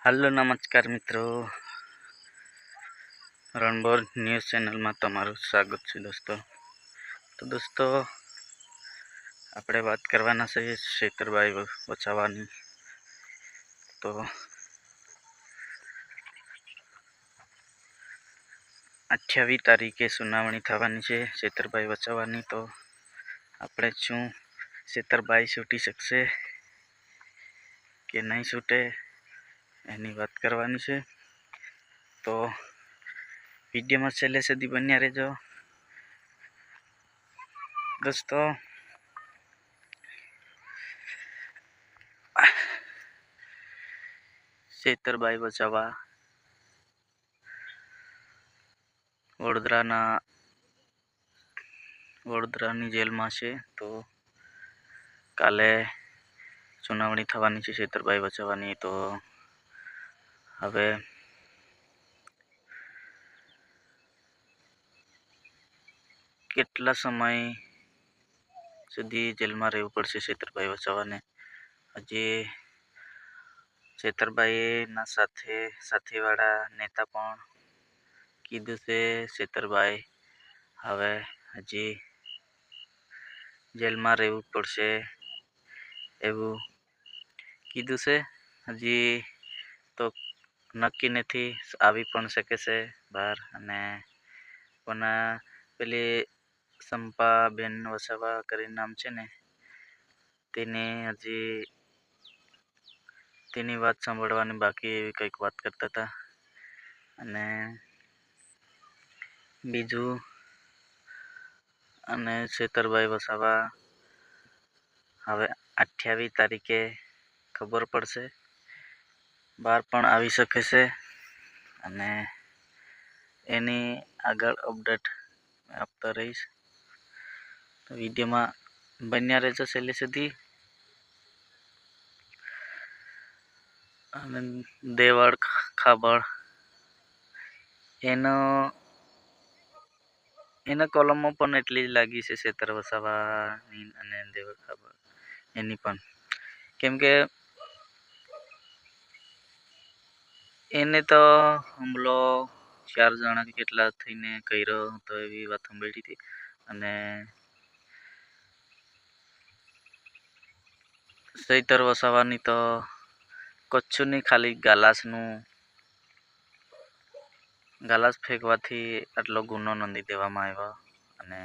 Hello नमस्कार मित्रों, रणबोर news channel में तमारू स्वागत है दोस्तों। तो दोस्तों આપણે વાત કરવાના છે ક્ષેત્રબાઈ વસાવાની। તો 28 તારીખે સુનાવણી થવાની છે ક્ષેત્રબાઈ વસાવાની। તો આપણે શું ક્ષેત્રબાઈ છૂટી શકશે કે નહીં છૂટે એની વાત કરવાની છે। તો વિડીયોમાં છેલ્લે સુધી બન્યા રહેજો दोस्तों। ક્ષેત્રબાઈ વસાવા વડોદરાની જેલમાં છે। તો કાલે સુનાવણી થવાની છે ક્ષેત્રબાઈ વસાવાની। તો હવે કેટલા સમય સુધી જેલમાં રહેવું પડશે ક્ષેત્રબાઈ વસાવાને? હજી ક્ષેત્રબાઈના સાથેવાળા નેતા પણ કીધું છે ક્ષેત્રબાઈ હવે હજી જેલમાં રહેવું પડશે એવું કીધું છે। હજી તો નક્કી નથી, આવી પણ શકે છે બહાર। અને પણ પેલી સંપાબેન વસાવા કરીને નામ છે ને, તેની વાત સાંભળવાની બાકી એવી કંઈક વાત કરતા હતા। અને બીજું અને ક્ષેત્રબાઈ વસાવા હવે 28 તારીખે ખબર પડશે, બહાર પણ આવી શકે છે। અને એની આગળ અપડેટ આપતા રહીશ। તો વિડીયોમાં બન્યા રહેજો છેલ્લે સુધી। અને દેવળ ખાબળ એના કોલમો પણ એટલી જ લાગી છે ક્ષેત્ર વસાવાની અને દેવળ ખાબળ એની પણ, કેમ કે એને તો હુમલો 4 જણા કેટલા થઈને કર્યો તો એવી વાત સાંભળી હતી। અને ક્ષેત્ર વસાવાની તો કચ્છું નહીં, ખાલી ગાલાસ ફેંકવાથી આટલો ગુનો નોંધી દેવામાં આવ્યો। અને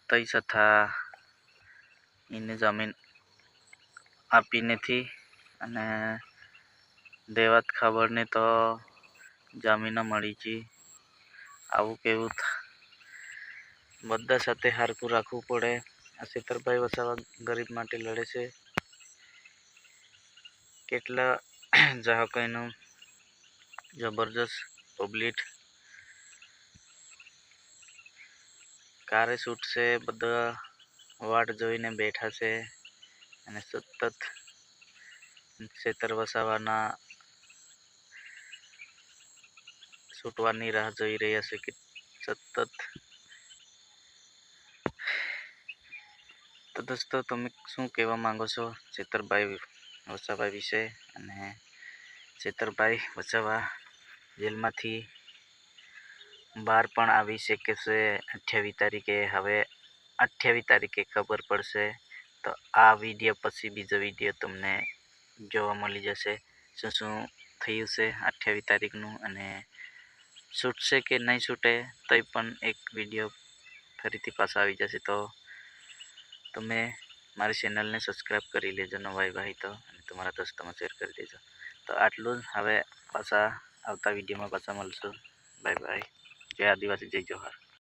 તઈ છતાં એને જમીન આપી નથી। અને દેવત ખાબરને તો જામીન મળી છે। આવું કેવું બધા સાથે હરખું રાખવું પડે। આ ક્ષેત્રબાઈ વસાવા ગરીબ માટે લડે છે। કેટલા જાહકોનું જબરજસ્ત પબ્લિક કારે છૂટશે બધા વાટ જોઈને બેઠા છે। અને સતત ક્ષેત્ર વસાવાના છૂટવાની રાહ જોઈ રહ્યા છે કે સતત। તો દોસ્તો તમે શું કહેવા માંગો છો ક્ષેત્રબાઈ વસાવા વિશે? અને ક્ષેત્રબાઈ વસાવા જેલમાંથી બહાર પણ આવી શકે છે 28 તારીખે। હવે 28 તારીખે ખબર પડશે। તો આ વિડીયો પછી બીજો વિડીયો તમને જોવા મળી જશે શું શું થયું છે 28 તારીખનું, અને છૂટશે કે નહીં છૂટે તો પણ એક વિડીયો ફરીથી પાછા આવી જશે। તો તમે મારી ચેનલને સબસ્ક્રાઈબ કરી લેજો નવા ભાઈ તો, અને તમારા દોસ્તોમાં શેર કરી દેજો। તો આટલું જ, હવે પાછા આવતા વિડીયોમાં પાછા મળશું। બાય બાય, જય આદિવાસી, જય જોહાર।